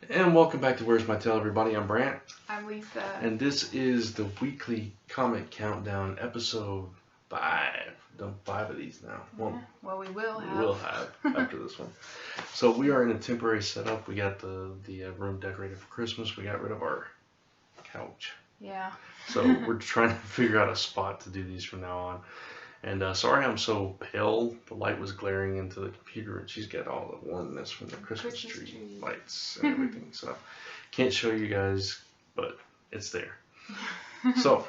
And welcome back to Where's My Tail, everybody. I'm Brant. I'm Lisa. And this is the weekly comic countdown, episode 5. Done 5 of these now. Well, we will have. We will have after this one. So we are in a temporary setup. We got the room decorated for Christmas. We got rid of our couch. Yeah. So we're trying to figure out a spot to do these from now on. And sorry I'm so pale. The light was glaring into the computer, and she's got all the warmness from the Christmas tree lights and everything. So can't show you guys, but it's there. So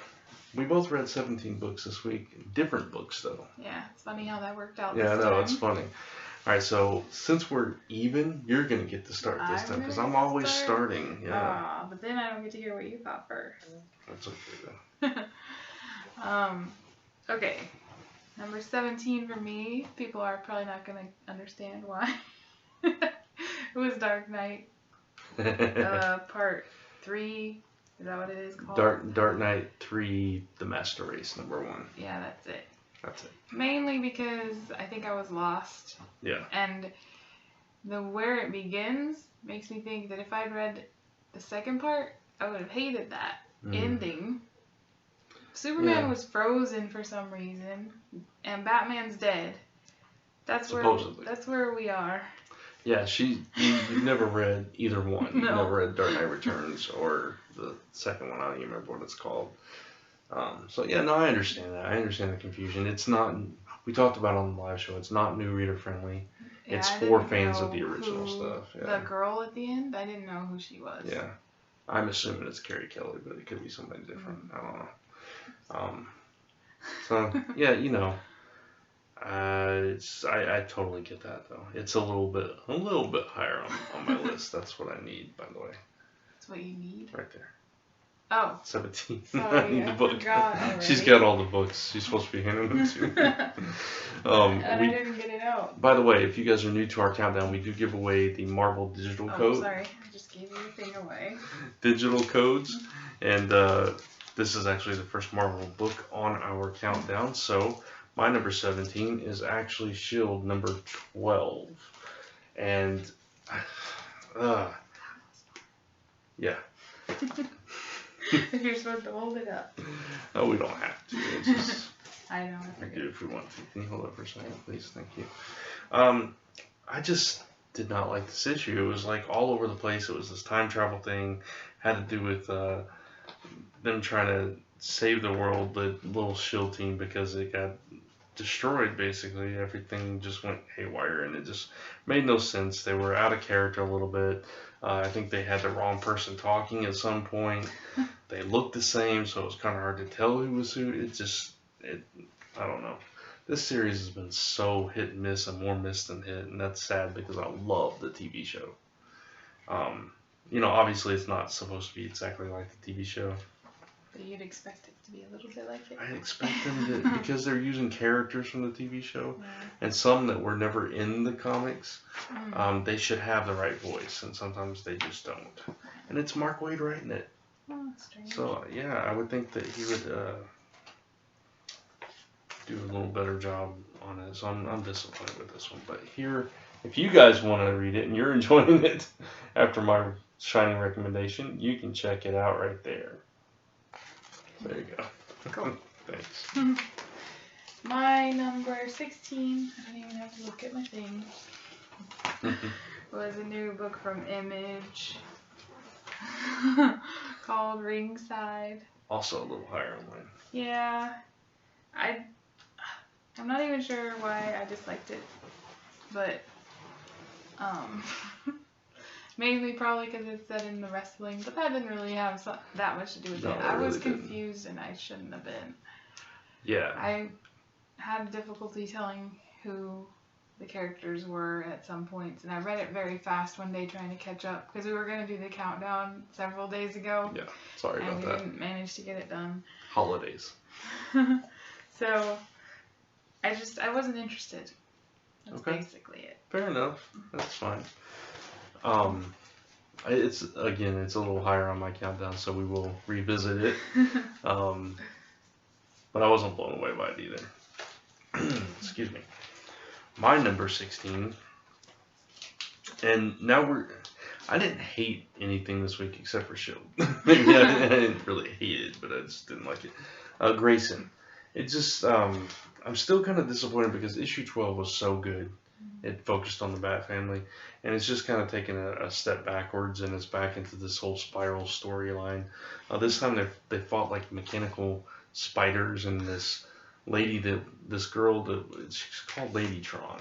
we both read 17 books this week. Different books, though. Yeah, it's funny how that worked out. Yeah, I know, it's funny. All right, so since we're even, you're going to get to start this time, because I'm always starting. Yeah. But then I don't get to hear what you thought first. That's okay, though. Okay. Number 17 for me. People are probably not going to understand why. It was Dark Knight. Part 3. Is that what it is called? Dark Knight 3, The Master Race, number 1. Yeah, that's it. That's it. Mainly because I think I was lost. Yeah. And where it begins makes me think that if I'd read the second part, I would have hated that ending. Superman was frozen for some reason, and Batman's dead. That's supposedly. That's where we are. Yeah, you've never read either one. No. You've never read Dark Knight Returns or the second one. I don't even remember what it's called. So yeah, no, I understand that. I understand the confusion. It's not. We talked about it on the live show. It's not new reader friendly. Yeah, it's for fans of the original stuff. Yeah. The girl at the end, I didn't know who she was. Yeah, I'm assuming it's Carrie Kelly, but it could be somebody different. I don't know. So yeah, you know, I totally get that though. It's a little bit higher on my list. That's what I need, by the way. That's what you need. Right there. Oh. 17. Sorry, I need the book. She's got all the books. She's supposed to be handing them to me. I didn't get it out. By the way, if you guys are new to our countdown, we do give away the Marvel digital code. Sorry, I just gave your thing away. Digital codes, and this is actually the first Marvel book on our countdown. So my number 17 is actually S.H.I.E.L.D. number 12, and yeah. If you're supposed to hold it up. No, we don't have to. It's just, I know, I forget. We do if we want to. Can you hold it for a second, please? Thank you. I just did not like this issue. It was like all over the place. It was this time travel thing. Had to do with them trying to save the world, the little S.H.I.E.L.D. team, because it got destroyed, basically. Everything just went haywire, and it just made no sense. They were out of character a little bit. I think they had the wrong person talking at some point. They looked the same, so it was kind of hard to tell who was who. I don't know. This series has been so hit and miss, and more miss than hit, and that's sad because I love the TV show. You know, obviously it's not supposed to be exactly like the TV show. But you'd expect it to be a little bit like it. I expect them to, because they're using characters from the TV show, and some that were never in the comics. They should have the right voice, and sometimes they just don't. And it's Mark Waid writing it. Oh, that's strange. So yeah, I would think that he would do a little better job on it. So I'm disappointed with this one. But here, if you guys want to read it and you're enjoying it after my shining recommendation, you can check it out right there. There you go. Cool. Thanks. My number 16, I don't even have to look at my thing, was a new book from Image called Ringside. Also a little higher on mine. Yeah. I'm not even sure why I disliked it, but mainly probably because it's set in the wrestling, but that didn't really have that much to do with it. I was confused and I shouldn't have been. Yeah. I had difficulty telling who the characters were at some points, and I read it very fast one day trying to catch up because we were going to do the countdown several days ago. Yeah, sorry about that. And we didn't manage to get it done. Holidays. So I wasn't interested. That's basically it. Fair enough. That's fine. It's a little higher on my countdown, so we will revisit it. But I wasn't blown away by it either. Excuse me. My number 16, and now I didn't hate anything this week except for Shield. Maybe I didn't really hate it, but I just didn't like it. Grayson. It just, I'm still kind of disappointed because issue 12 was so good. It focused on the Bat family, and it's just kind of taken a step backwards, and it's back into this whole spiral storyline. This time they fought like mechanical spiders, and this girl she's called Ladytron.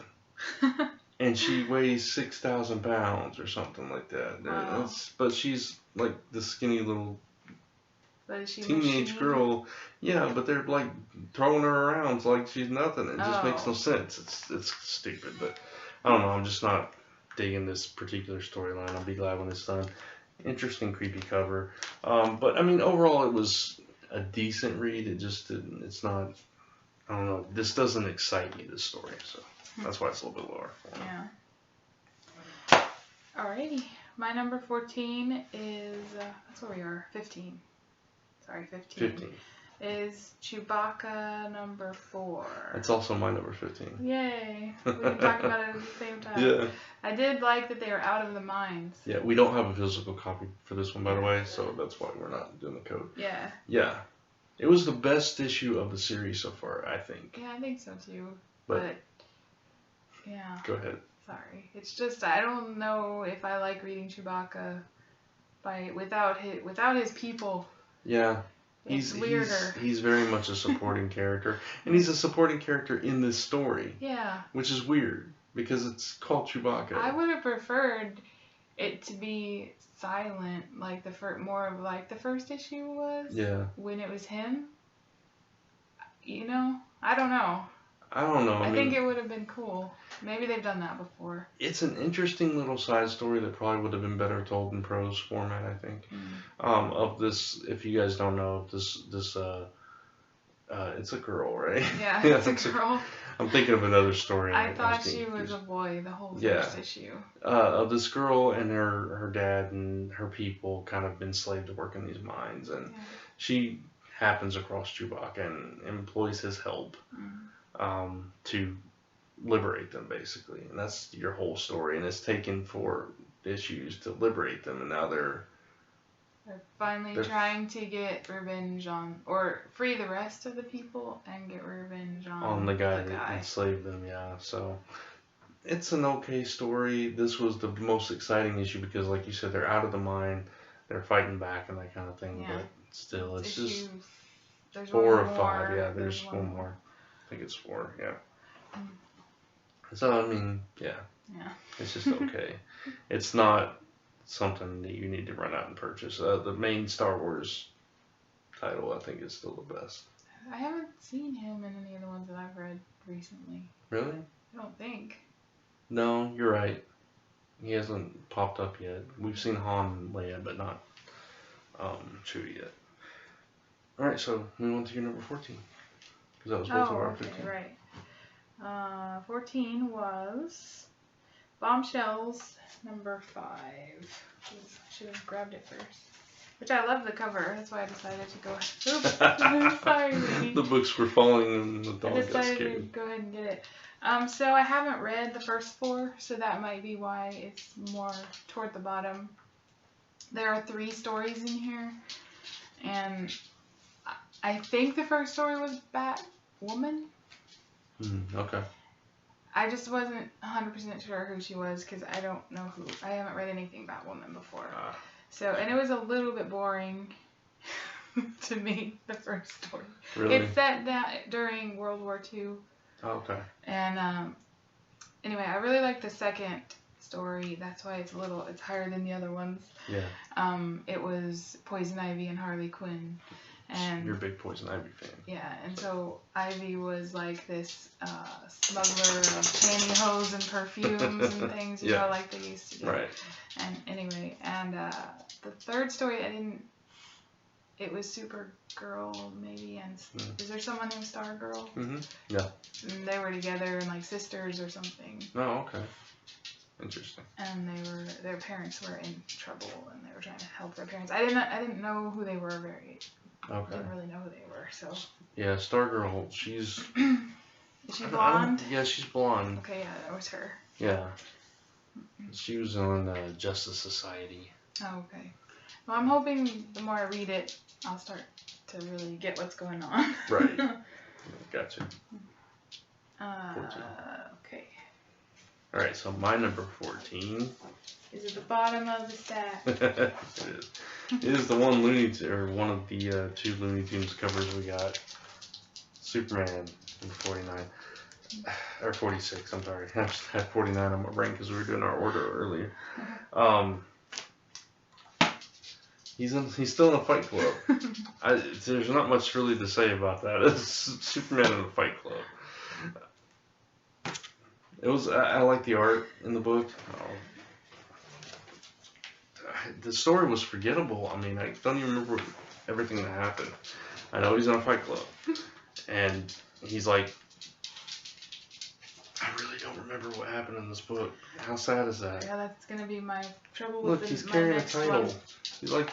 And she weighs 6,000 pounds or something like that. Wow. But she's like the skinny little teenage machine? girl. Yeah, but they're like throwing her around like she's nothing. It just makes no sense. It's stupid. But I don't know. I'm just not digging this particular storyline. I'll be glad when it's done. Interesting, creepy cover. But I mean, overall, it was a decent read. It just didn't. It's not. I don't know. This doesn't excite me. This story. So. That's why it's a little bit lower. Yeah. Alrighty. My number 14 is, that's where we are, 15. Sorry, 15. 15. Is Chewbacca number 4. That's also my number 15. Yay. We can talk about it at the same time. Yeah. I did like that they were out of the mines. Yeah, we don't have a physical copy for this one, by the way, so that's why we're not doing the code. Yeah. Yeah. It was the best issue of the series so far, I think. Yeah, I think so too. But yeah. Go ahead. Sorry. It's just I don't know if I like reading Chewbacca without his people. Yeah. It's weirder. He's very much a supporting character. And he's a supporting character in this story. Yeah. Which is weird because it's called Chewbacca. I would have preferred it to be silent, like more of like the first issue was. Yeah. When it was him. You know? I don't know. I think it would have been cool. Maybe they've done that before. It's an interesting little side story that probably would have been better told in prose format, I think. Of this, if you guys don't know, this it's a girl, right? Yeah, it's a girl. I'm thinking of another story. I thought she was a boy the whole first issue. Of this girl and her dad and her people kind of been enslaved to work in these mines, and she happens across Chewbacca and employs his help. To liberate them, basically. And that's your whole story. And it's taken 4 issues to liberate them, and now they're finally trying to get revenge on, or free the rest of the people and get revenge on the guy that enslaved them, yeah. So it's an okay story. This was the most exciting issue because, like you said, they're out of the mine, they're fighting back and that kind of thing, but still, it's just 4 or 5, yeah, there's one more. I think it's 4, yeah. So, I mean, yeah. It's just okay. It's not something that you need to run out and purchase. The main Star Wars title, I think, is still the best. I haven't seen him in any of the ones that I've read recently. Really? I don't think. No, you're right. He hasn't popped up yet. We've seen Han and Leia, but not Chewie yet. Alright, so move on to your number 14. That was both of our 15. Right. 14 was Bombshells number 5. I should have grabbed it first. Which I love the cover. That's why I decided to go. Oops. Sorry, baby. The books were falling and the dog got scared. I decided to go ahead and get it. So I haven't read the first 4, so that might be why it's more toward the bottom. There are 3 stories in here, and I think the first story was Batwoman. Okay. I just wasn't 100% sure who she was because I don't know who. I haven't read anything Batwoman before. So, and it was a little bit boring to me, the first story. Really? It's set during World War II. Oh, okay. And anyway, I really like the second story. That's why it's higher than the other ones. Yeah. It was Poison Ivy and Harley Quinn. And you're a big Poison Ivy fan. Yeah, and so Ivy was like this smuggler of pantyhose and perfumes and things, you know, like they used to do. Right. And anyway, the third story, it was Supergirl maybe, and is there someone named Stargirl? Mm-hmm. Yeah. And they were together and like sisters or something. Oh, okay. Interesting. And their parents were in trouble and they were trying to help their parents. I didn't know who they were Okay. Didn't really know who they were, so. Yeah, Stargirl, Is she blonde? Yeah, she's blonde. Okay, yeah, that was her. Yeah. She was on Justice Society. Oh, okay. Well, I'm hoping the more I read it, I'll start to really get what's going on. Right. Gotcha. 14. Okay. Alright, so my number 14 is at the bottom of the stack. It is. It is the one one of the 2 Looney Tunes covers we got. Superman in 49. Or 46, I'm sorry. I just had 49 on my brain because we were doing our order earlier. He's still in a Fight Club. There's not much really to say about that. It's Superman in a Fight Club. I like the art in the book. The story was forgettable. I mean, I don't even remember everything that happened. I know he's in a Fight Club. And he's like, I really don't remember what happened in this book. How sad is that? Yeah, that's going to be my trouble Look, with he's my carrying a next title. one. He's like,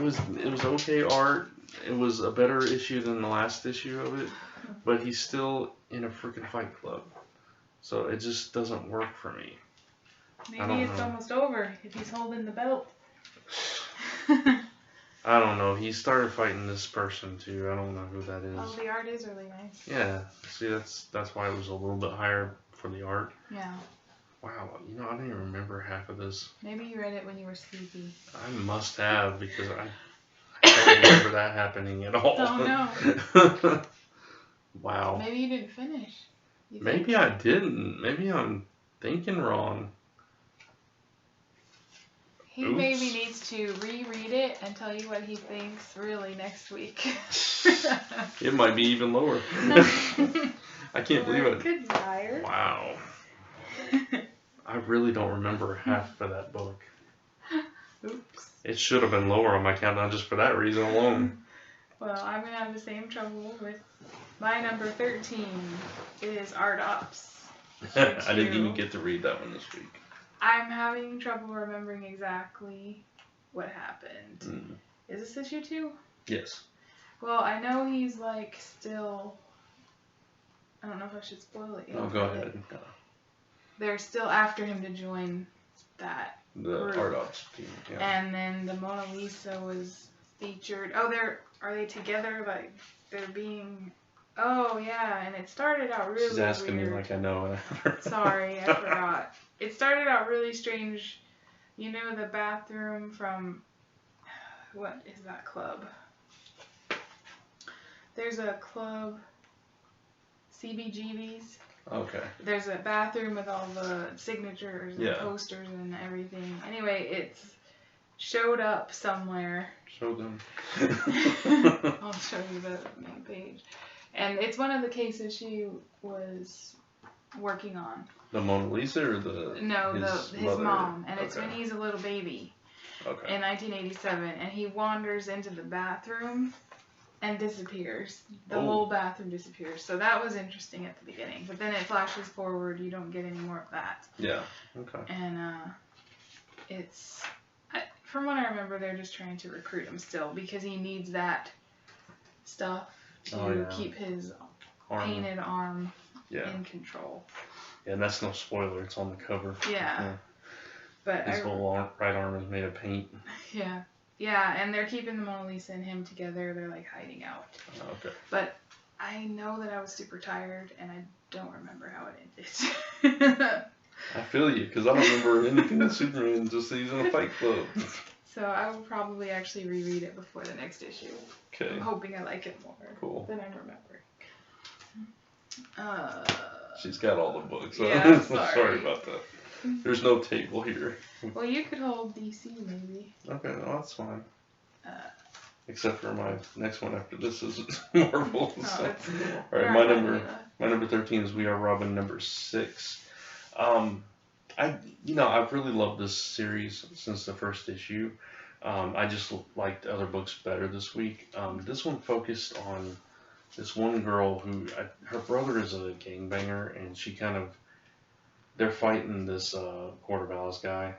it was okay art. It was a better issue than the last issue of it. But he's still in a freaking Fight Club. So it just doesn't work for me. Maybe it's almost over if he's holding the belt. I don't know. He started fighting this person too. I don't know who that is. Oh, the art is really nice. Yeah. See, that's why it was a little bit higher for the art. Yeah. Wow. You know, I didn't even remember half of this. Maybe you read it when you were sleepy. I must have because I don't remember that happening at all. Oh no. Wow. Maybe you didn't finish. Maybe I didn't. Maybe I'm thinking wrong. He maybe needs to reread it and tell you what he thinks really next week. It might be even lower. I can't believe it. Good liar. Wow. I really don't remember half of that book. Oops. It should have been lower on my countdown just for that reason alone. Well, I'm going to have the same trouble with my number 13 is Art Ops. I didn't even get to read that one this week. I'm having trouble remembering exactly what happened. Is this issue 2? Yes. Well, I know he's like still... I don't know if I should spoil it. Oh, go ahead. They're still after him to join that The group. Art Ops team. Yeah. And then the Mona Lisa was featured. Oh, are they together? Like, they're being... Oh, yeah, and it started out really She's asking weird. me like I know. Sorry, I forgot. It started out really strange. You know the bathroom from... What is that club? There's a club... CBGB's. Okay. There's a bathroom with all the signatures and posters and everything. Anyway, it's showed up somewhere. Show them. I'll show you the main page. And it's one of the cases she was working on. The Mona Lisa or the... No, his mom. And it's okay. when he's a little baby. Okay. In 1987. And he wanders into the bathroom and disappears. The whole bathroom disappears. So that was interesting at the beginning. But then it flashes forward. You don't get any more of that. Yeah. Okay. And it's... From what I remember, they're just trying to recruit him still. Because he needs that stuff to keep his painted arm in control. Yeah, and that's no spoiler. It's on the cover. Yeah. But his whole right arm is made of paint. Yeah. Yeah, and they're keeping the Mona Lisa and him together. They're like hiding out. Oh, okay. But I know that I was super tired, and I don't remember how it ended. I feel you, because I don't remember anything with Superman, just that he's in a Fight Club. So I will probably actually reread it before the next issue. Okay. I'm hoping I like it more than I'm remembering. She's got all the books. Yeah, sorry about that. There's no table here. Well, you could hold DC maybe. Okay, no, that's fine. Except for my next one after this is Marvel. Oh, that's cool. All right, my number 13 is We Are Robin number 6. I've really loved this series since the first issue. I just liked other books better this week. This one focused on this one girl who, her brother is a gangbanger, and they're fighting this Porterballis guy,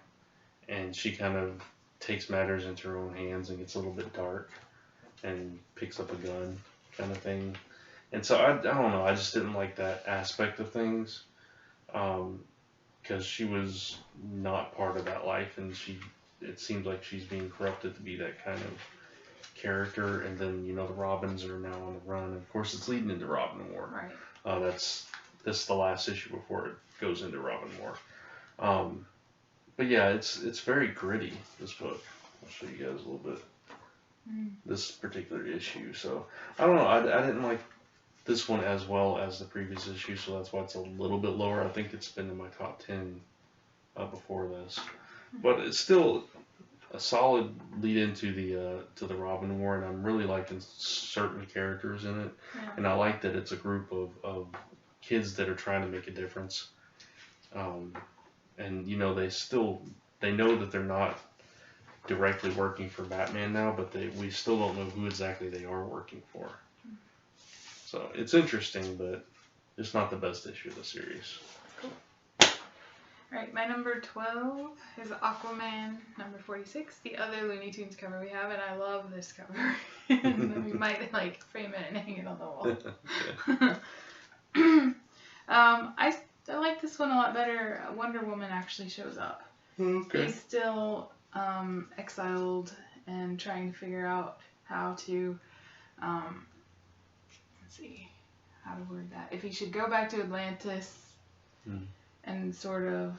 and she kind of takes matters into her own hands and gets a little bit dark and picks up a gun kind of thing. And so I don't know, I just didn't like that aspect of things. because she was not part of that life, and it seems like she's being corrupted to be that kind of character. And then the Robins are now on the run, and of course it's leading into Robin War. Right. This is the last issue before it goes into Robin War. But yeah, it's very gritty, this book. I'll show you guys a little bit. This particular issue. So I don't know. I didn't like this one as well as the previous issue, so that's why it's a little bit lower. I think it's been in my top 10 before this, but it's still a solid lead into the Robin War, and I'm really liking certain characters in it, and I like that it's a group of kids that are trying to make a difference, and they know that they're not directly working for Batman now, but we still don't know who exactly they are working for. So it's interesting, but it's not the best issue of the series. Cool. Alright, my number 12 is Aquaman number 46, the other Looney Tunes cover we have, and I love this cover. And we might frame it and hang it on the wall. I like this one a lot better. Wonder Woman actually shows up. Okay. He's still exiled and trying to figure out how to, let's see, how to word that. If he should go back to Atlantis and sort of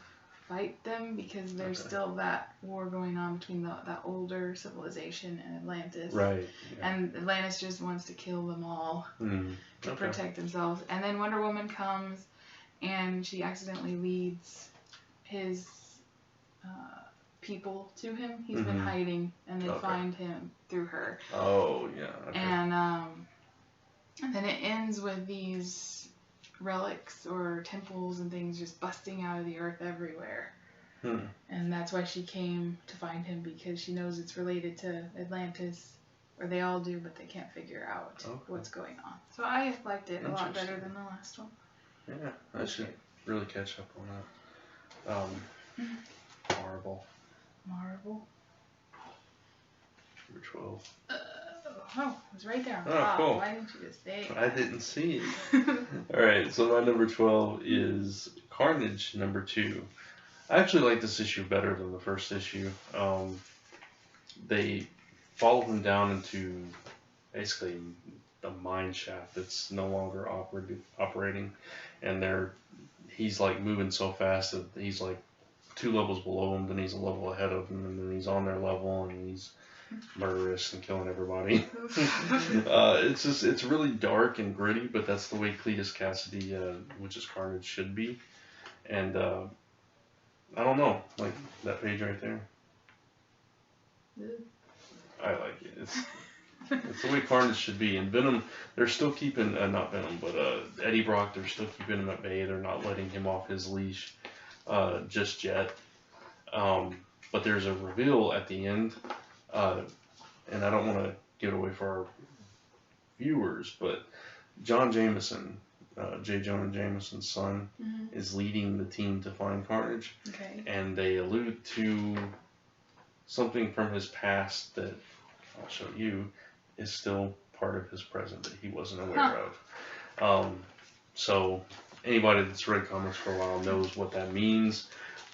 fight them, because there's still that war going on between that older civilization and Atlantis. Right. Yeah. And Atlantis just wants to kill them all to protect themselves. And then Wonder Woman comes and she accidentally leads his people to him. He's been hiding, and they find him through her. Oh, yeah. Okay. And then it ends with these relics or temples and things just busting out of the earth everywhere. And that's why she came to find him, because she knows it's related to Atlantis, or they all do, but they can't figure out what's going on. So I liked it a lot better than the last one. Yeah, I should really catch up on that. Marvel. Number 12. Oh, it was right there. Oh, cool. Why didn't you just say it? I didn't see it. Alright, so my number 12 is Carnage number 2. I actually like this issue better than the first issue. They follow him down into basically a mine shaft that's no longer operating, and he's moving so fast that he's 2 levels below him, then he's a level ahead of him, and then he's on their level, and he's murderous and killing everybody. It's really dark and gritty, but that's the way Cletus Cassidy, which is Carnage, should be. And I don't know, that page right there. I like it. It's the way Carnage should be. And Venom, they're still keeping, not Venom, but Eddie Brock, they're still keeping him at bay. They're not letting him off his leash just yet. But there's a reveal at the end, and I don't want to give it away for our viewers, but John Jameson, J. Jonah Jameson's son, is leading the team to find Carnage. Okay. And they allude to something from his past that I'll show you is still part of his present that he wasn't aware of. So anybody that's read comics for a while knows what that means,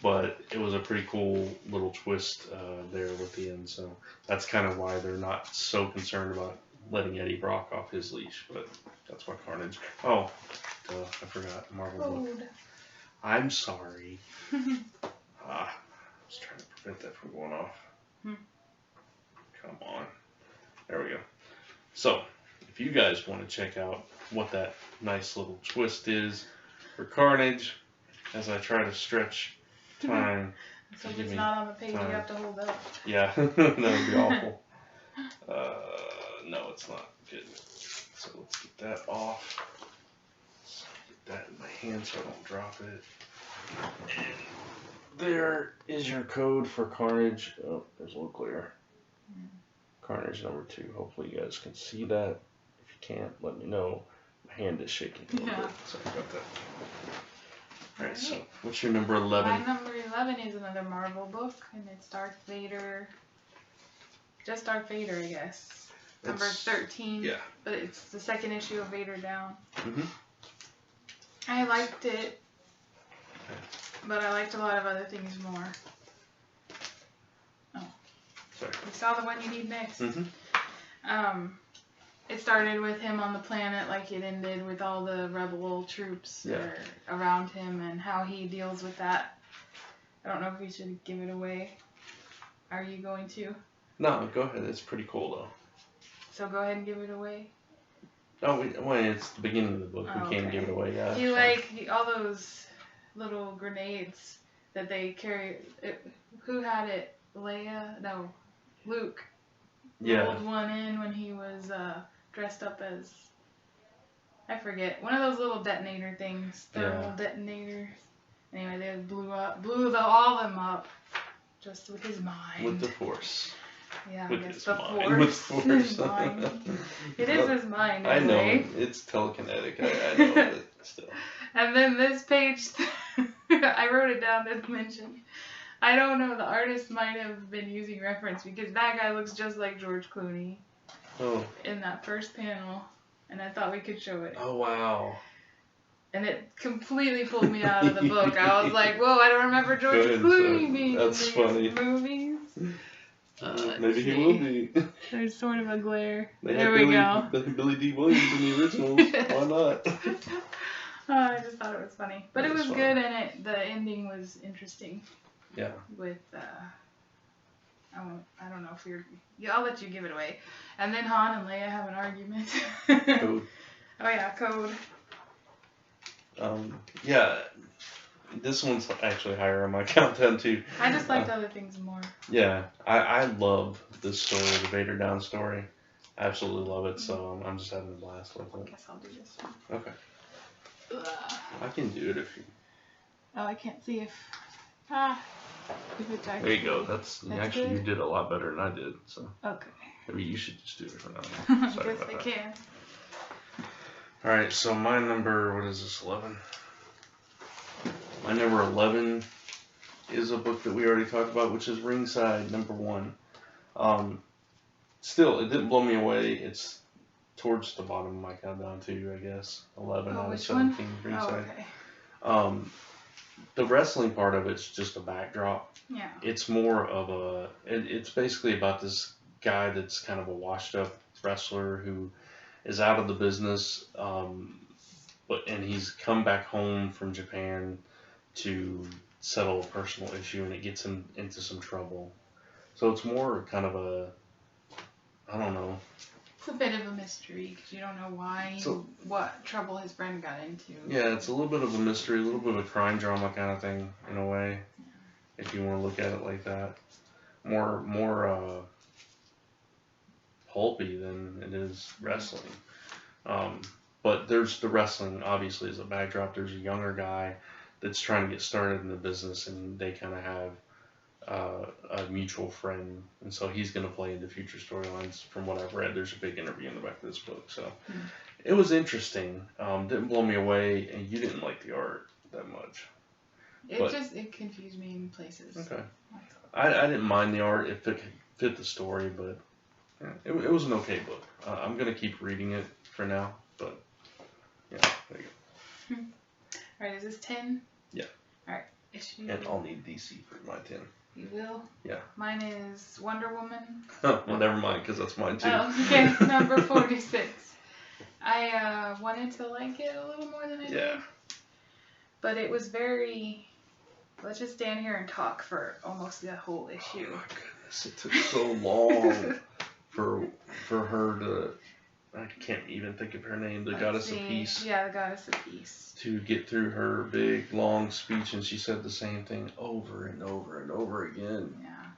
but it was a pretty cool little twist there with the end. So that's kind of why they're not so concerned about letting Eddie Brock off his leash, but that's why Carnage. Oh, duh, I forgot. Marvel book. I'm sorry. I was trying to prevent that from going off. Come on. There we go. So, if you guys want to check out what that nice little twist is for Carnage, as I try to stretch time. So if it's not on the page, time. You have to hold up. Yeah, that would be awful. No, it's not good. So let's get that off. Let's get that in my hand so I don't drop it. And there is your code for Carnage. Oh, there's a little clear. Carnage number 2. Hopefully you guys can see that. If you can't, let me know. My hand is shaking a little bit, so I got that. Alright, so what's your number 11? My number 11 is another Marvel book, and it's Darth Vader. Just Darth Vader, I guess. Number 13. Yeah. But it's the second issue of Vader Down. I liked it But I liked a lot of other things more. Oh. Sorry. You saw the one you need next? Mm-hmm. It started with him on the planet like it ended with all the rebel troops around him and how he deals with that. I don't know if we should give it away. Are you going to? No, go ahead. It's pretty cool, though. So go ahead and give it away? Oh, it's the beginning of the book. We can't give it away. Yeah. Do you like all those little grenades that they carry? Who had it? Leia? No, Luke. Rolled one in when he was dressed up as, I forget, one of those little detonator things, thermal detonators. Anyway, they blew all of them up just with his mind. With the Force. Yeah, with I guess his the mind. Force. With Force. His mind. It is his mind. I know. Anyway. It's telekinetic. I know it still. And then this page, I wrote it down to mention. I don't know, the artist might have been using reference because that guy looks just like George Clooney in that first panel. And I thought we could show it. Oh, wow. And it completely pulled me out of the book. I was like, whoa, I don't remember George Clooney being in these movies. Maybe he will be. There's sort of a glare. There we go. Billy D. Williams in the originals. Why not? I just thought it was funny. But it was good, and the ending was interesting. Yeah. With, I don't know if I'll let you give it away. And then Han and Leia have an argument. Code. Oh yeah, Code. Yeah. This one's actually higher on my countdown too. I just liked other things more. Yeah. I love this story, the Vader Down story. I absolutely love it, so I'm just having a blast with it. I guess I'll do this one. Okay. I can do it if you... Oh, I can't see if it's actually... There you go. That's actually good. You did a lot better than I did, so... Okay. Maybe you should just do it for now. Sorry I guess I can. Alright, so my number, what is this, 11? My number 11 is a book that we already talked about, which is Ringside, number 1. Still, it didn't blow me away. It's towards the bottom of my countdown too, I guess. 11 out of 17, Ringside. Oh, okay. The wrestling part of it's just a backdrop. Yeah. It's more of it's basically about this guy that's kind of a washed up wrestler who is out of the business, and he's come back home from Japan to settle a personal issue, and it gets him into some trouble. So it's more kind of I don't know. It's a bit of a mystery because you don't know what trouble his friend got into. Yeah, it's a little bit of a mystery, a little bit of a crime drama kind of thing in a way, if you want to look at it like that. More pulpy than it is wrestling. But there's the wrestling obviously as a backdrop. There's a younger guy that's trying to get started in the business, and they kind of have a mutual friend, and so he's going to play into future storylines. From what I've read, there's a big interview in the back of this book, so it was interesting. Didn't blow me away, and you didn't like the art that much. It confused me in places. Okay. I didn't mind the art if it fit the story, but it was an okay book. I'm going to keep reading it for now, but yeah, there you go. Alright, is this 10? Yeah. Alright. And I'll need DC for my 10. You will? Yeah. Mine is Wonder Woman. Oh, well, never mind, because that's mine too. Oh, okay. Number 46. I wanted to like it a little more than I did. But it was very... Let's just stand here and talk for almost the whole issue. Oh my goodness, it took so long for her to... I can't even think of her name. The Goddess of Peace. Yeah, the Goddess of Peace. To get through her big, long speech, and she said the same thing over and over and over again. Yeah.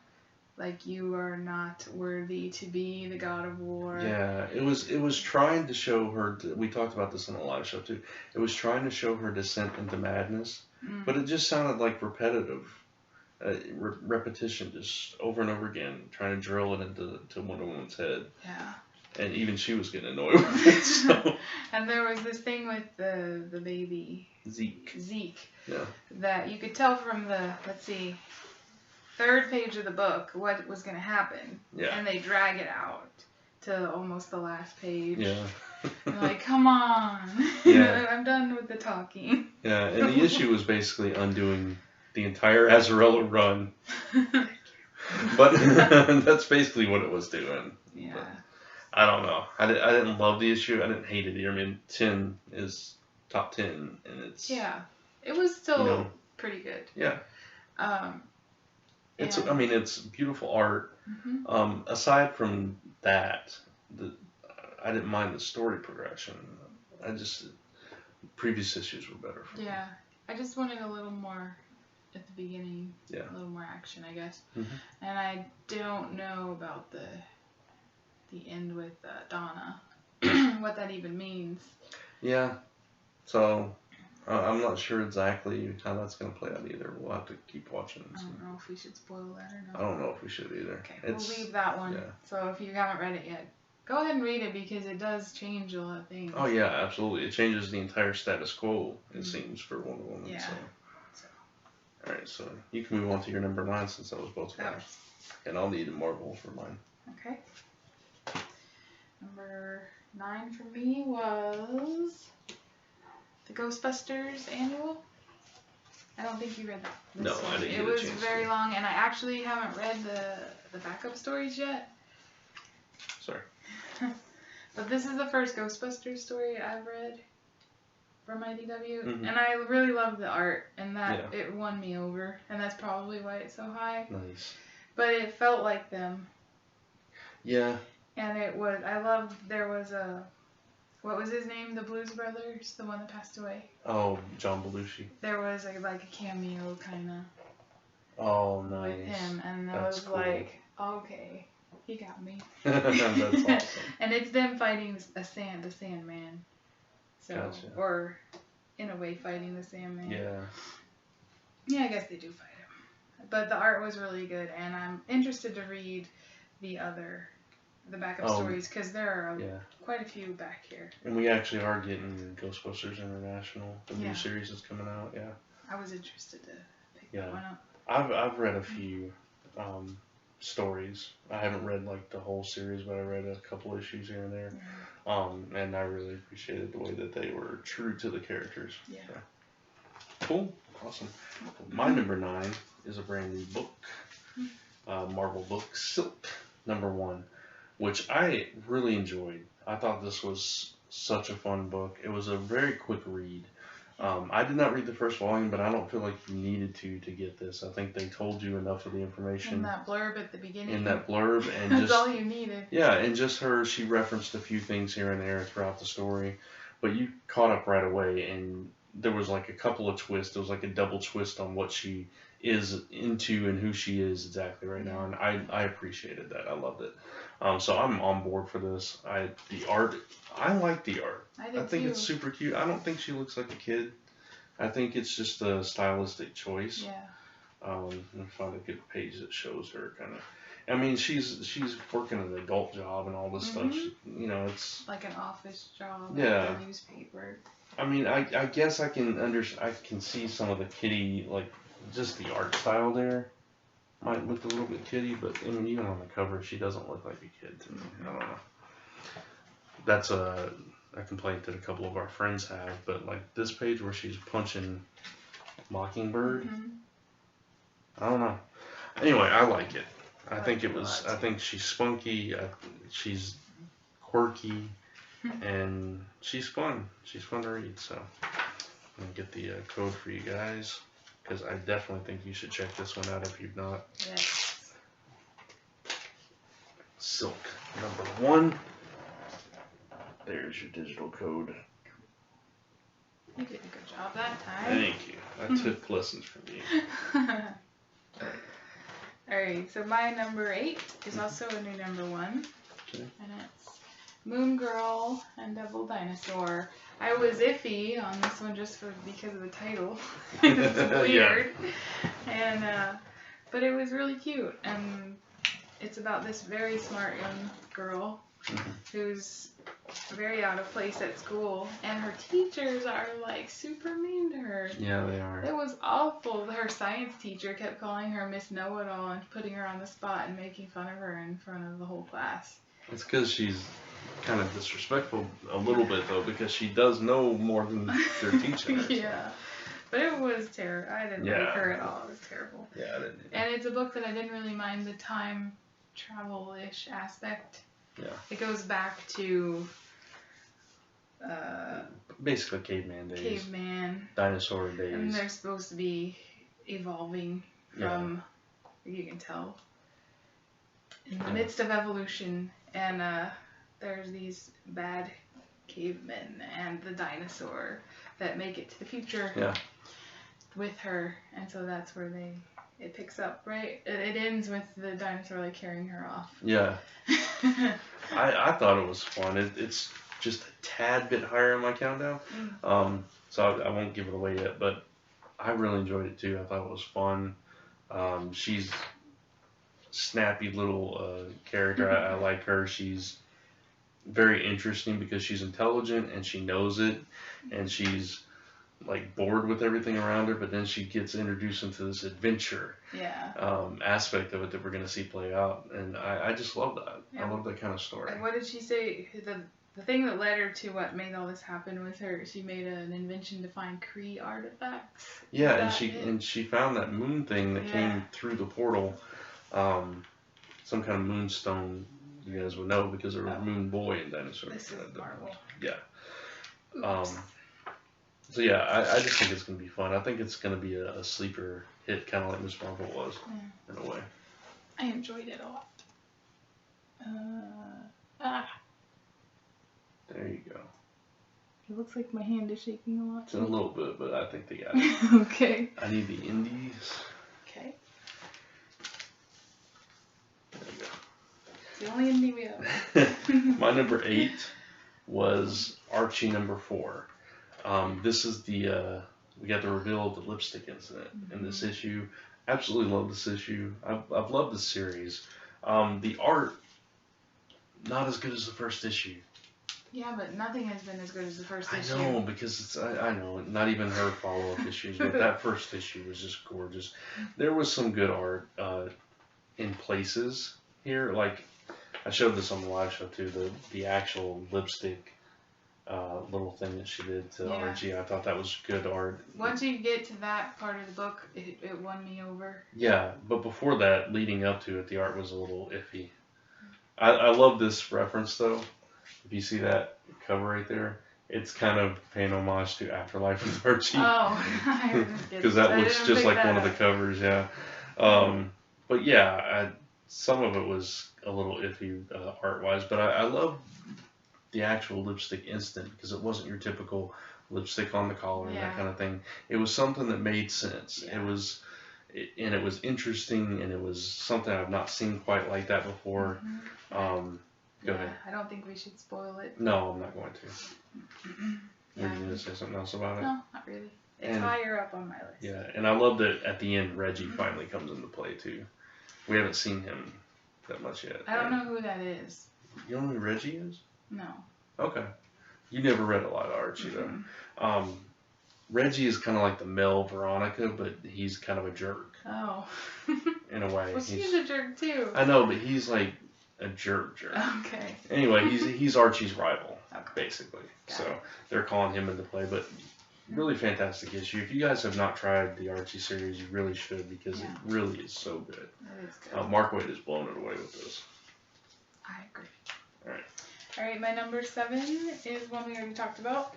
Like, you are not worthy to be the God of War. Yeah, it was trying to show her... We talked about this on a live show, too. It was trying to show her descent into madness, but it just sounded like repetitive. Repetition, just over and over again, trying to drill it into Wonder Woman's head. Yeah. And even she was getting annoyed with it. So. And there was this thing with the baby Zeke. Yeah. That you could tell from the third page of the book what was going to happen. Yeah. And they drag it out to almost the last page. Yeah. I'm like, come on. Yeah. I'm done with the talking. Yeah, and the issue was basically undoing the entire Azarella run. But that's basically what it was doing. Yeah. But I don't know. I didn't love the issue. I didn't hate it either. I mean, 10 is top 10, and it's... Yeah. It was still pretty good. Yeah. It's and, I mean, it's beautiful art. Aside from that, I didn't mind the story progression. Previous issues were better for me. Yeah. I just wanted a little more at the beginning. Yeah. A little more action, I guess. And I don't know about the end with Donna. What that even means. Yeah. So, I'm not sure exactly how that's going to play out either. We'll have to keep watching. I don't know if we should spoil that or not. I don't know if we should either. Okay, we'll leave that one. Yeah. So if you haven't read it yet, go ahead and read it because it does change a lot of things. Oh yeah, absolutely. It changes the entire status quo, it seems, for Wonder Woman. Yeah. So. Alright, so you can move on to your number 9 since that was both mine. And I'll need a Marvel for mine. Okay. Number 9 for me was the Ghostbusters Annual. I don't think you read that. No, I didn't. It was very long, and I actually haven't read the backup stories yet. Sorry. But this is the first Ghostbusters story I've read from IDW, and I really love the art, and that it won me over, and that's probably why it's so high. Nice. But it felt like them. Yeah. And it was, I loved, there was what was his name? The Blues Brothers, the one that passed away. Oh, John Belushi. There was like a cameo kind of. Oh, nice. With him, and I was cool. like, okay, he got me. That's awesome. And it's them fighting the Sandman. So, gotcha. Or in a way fighting the Sandman. Yeah. Yeah, I guess they do fight him. But the art was really good, and I'm interested to read the backup stories, because there are quite a few back here. And we actually are getting Ghostbusters International. The new series is coming out, I was interested to pick that one up. I've read a few stories. I haven't read like the whole series, but I read a couple issues here and there. And I really appreciated the way that they were true to the characters. Yeah. So. Cool. Awesome. My number 9 is a brand new book. Marvel book, Silk, number 1. Which I really enjoyed. I thought this was such a fun book. It was a very quick read. I did not read the first volume, but I don't feel like you needed to get this. I think they told you enough of the information. In that blurb at the beginning. In that blurb. And that's all you needed. Yeah, and just she referenced a few things here and there throughout the story. But you caught up right away, and there was like a couple of twists. There was like a double twist on what she is into and who she is exactly right now. And I appreciated that. I loved it. So I'm on board for this. The art, I like the art. I think it's super cute. I don't think she looks like a kid. I think it's just a stylistic choice. Yeah. Let me find a good page that shows her kind of. I mean, she's working an adult job and all this stuff. It's like an office job. Yeah. Like a newspaper. I mean, I guess I can see some of the kiddie, like just the art style there. Might look a little bit kiddie, but I mean, even on the cover, she doesn't look like a kid to me. I don't know. That's a complaint that a couple of our friends have, but like this page where she's punching Mockingbird, I don't know. Anyway, I like it. I think she's spunky. She's quirky, and she's fun. She's fun to read. So I'm gonna get the code for you guys. Because I definitely think you should check this one out if you've not. Yes. Silk, number 1. There's your digital code. You did a good job that time. Thank you. I took lessons from you. Alright, so my number 8 is also a new number 1. Okay. And it's Moon Girl and Devil Dinosaur. I was iffy on this one just because of the title. It's weird. And but it was really cute, and it's about this very smart young girl who's very out of place at school, and her teachers are like super mean to her. Yeah, they are. It was awful. Her science teacher kept calling her Miss Know-It-All and putting her on the spot and making fun of her in front of the whole class. It's because she's kind of disrespectful a little bit though, because she does know more than they're teaching her. Yeah. But it was terrible. I didn't like her at all. It was terrible. Yeah, I didn't either. And it's a book that I didn't really mind the time travel-ish aspect. Yeah. It goes back to basically caveman days. Caveman. Dinosaur days. And they're supposed to be evolving from, you can tell, in the midst of evolution. And there's these bad cavemen and the dinosaur that make it to the future with her. And so that's where it picks up, right? It ends with the dinosaur like carrying her off. Yeah. I thought it was fun. It's just a tad bit higher in my countdown. So I won't give it away yet, but I really enjoyed it too. I thought it was fun. She's snappy little character. I like her. She's very interesting because she's intelligent and she knows it, and she's like bored with everything around her, but then she gets introduced into this adventure aspect of it that we're going to see play out, and I just love that. I love that kind of story. And what did she say? The thing that led her to what made all this happen was she made an invention to find Kree artifacts. Yeah, and she found that moon thing that came through the portal, some kind of moonstone. You guys would know because there was Moon Boy in Dinosaur. This is Marvel. Yeah. So yeah, I just think it's gonna be fun. I think it's gonna be a sleeper hit, kind of like Miss Marvel was, in a way. I enjoyed it a lot. There you go. It looks like my hand is shaking a lot. It's in a little bit, but I think they got it. Okay. I need the indies. Okay. There we go. It's the only indie we have. My number 8 was Archie number 4. This is we got the reveal of the lipstick incident in this issue. Absolutely love this issue. I've loved this series. The art, not as good as the first issue. Yeah, but nothing has been as good as the first issue. I know, because I know, not even her follow-up issues, but that first issue was just gorgeous. There was some good art in places here. Like, I showed this on the live show too, the actual lipstick little thing that she did to Archie. I thought that was good art. Once you get to that part of the book, it won me over. Yeah, but before that, leading up to it, the art was a little iffy. I love this reference though. If you see that cover right there, it's kind of paying homage to Afterlife with Archie. Oh, because that looks just like one of the covers, yeah. But yeah, some of it was a little iffy art-wise, but I love the actual lipstick instant because it wasn't your typical lipstick on the collar and that kind of thing. It was something that made sense. Yeah. It was interesting, and it was something I've not seen quite like that before. Go ahead. I don't think we should spoil it. No, I'm not going to. Were you going to say something else about it? No, not really. It's higher up on my list. Yeah, and I love that at the end Reggie finally comes into play too. We haven't seen him that much yet. I don't know who that is. You know who Reggie is? No. Okay. You never read a lot of Archie though. Reggie is kind of like the male Veronica, but he's kind of a jerk. Oh. In a way. Well, she's a jerk too. I know, but he's like a jerk. Okay. Anyway, he's Archie's rival, basically. Got so it. they're calling him into play, but really fantastic issue. If you guys have not tried the Archie series, you really should because it really is so good. It is good. Mark Waid has blown it away with this. I agree. All right, my number 7 is one we already talked about.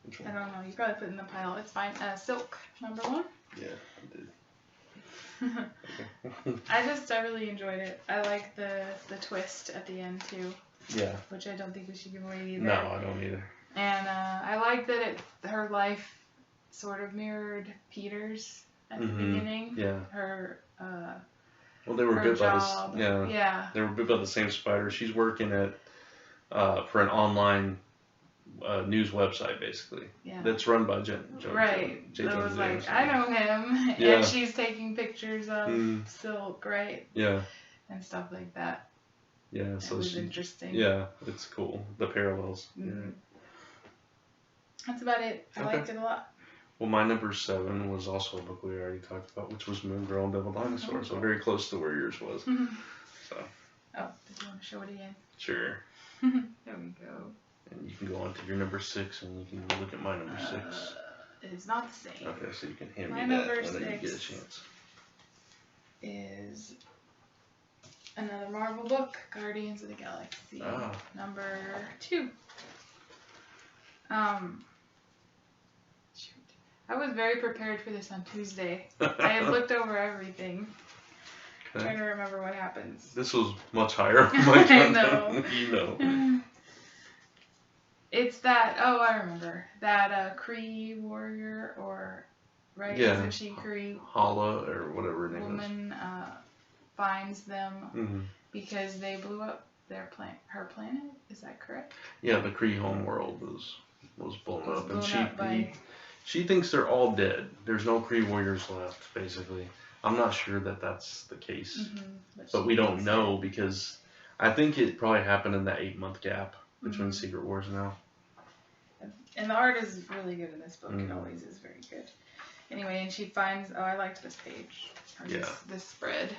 Which one? I don't know. You probably put it in the pile. It's fine. Silk, number 1. Yeah, I did. I really enjoyed it. I like the twist at the end too. Yeah. Which I don't think we should give away either. No, I don't either. And I like that her life sort of mirrored Peter's at the beginning. Yeah. Her well, they were bit job. by this. Yeah. They were bit by the same spider. She's working at for an online news website basically. Yeah. That's run by Jen. Right. J. I was James. like, I know him. Yeah. And she's taking pictures of Silk, right? Yeah. And stuff like that. Yeah. So it was interesting. Yeah, it's cool. The parallels. Mm-hmm. Yeah. That's about it. I liked it a lot. Well, my number 7 was also a book we already talked about, which was Moon Girl and Devil Dinosaur. So very close to where yours was. So. Oh, did you want to show it again? Sure. There we go. And you can go on to your number 6 and you can look at my number 6. It's not the same. Okay, so you can hand My me that number whenever you 6 get a chance. is another Marvel book, Guardians of the Galaxy, number 2. Shoot. I was very prepared for this on Tuesday. I had looked over everything. I'm trying to remember what happens. This was much higher on my I know. You know. It's that, I remember. That Kree warrior, or, right? Yeah. Isn't she Kree? Hala, or whatever her name Woman finds them because they blew up her planet. Is that correct? Yeah, the Kree homeworld was blown up, and by... she thinks they're all dead. There's no Kree warriors left, basically. I'm not sure that that's the case, but we don't know because I think it probably happened in that 8-month gap between Secret Wars and now. And the art is really good in this book. It always is very good. Anyway, and she finds, I liked this page, or this spread.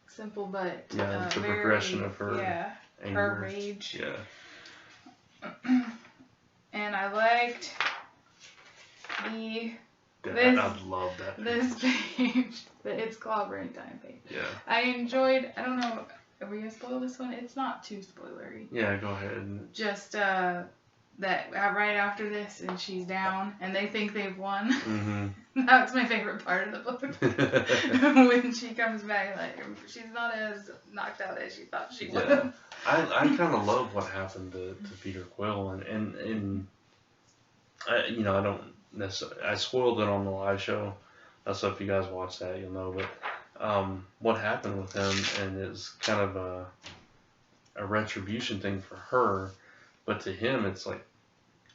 Simple, but the very, progression of her anger. her rage. Yeah. And I liked I love that page. This page, It's Clobbering Time page. Yeah. I enjoyed, I don't know, are we going to spoil this one? It's not too spoilery. Yeah, go ahead. Just that right after this, and she's down, and they think they've won. That's my favorite part of the book. When she comes back, like, she's not as knocked out as she thought she was. I kind of love what happened to Peter Quill, and I don't necessarily, I spoiled it on the live show. So if you guys watch that, you'll know. But what happened with him, and it's kind of a retribution thing for her, but to him, it's like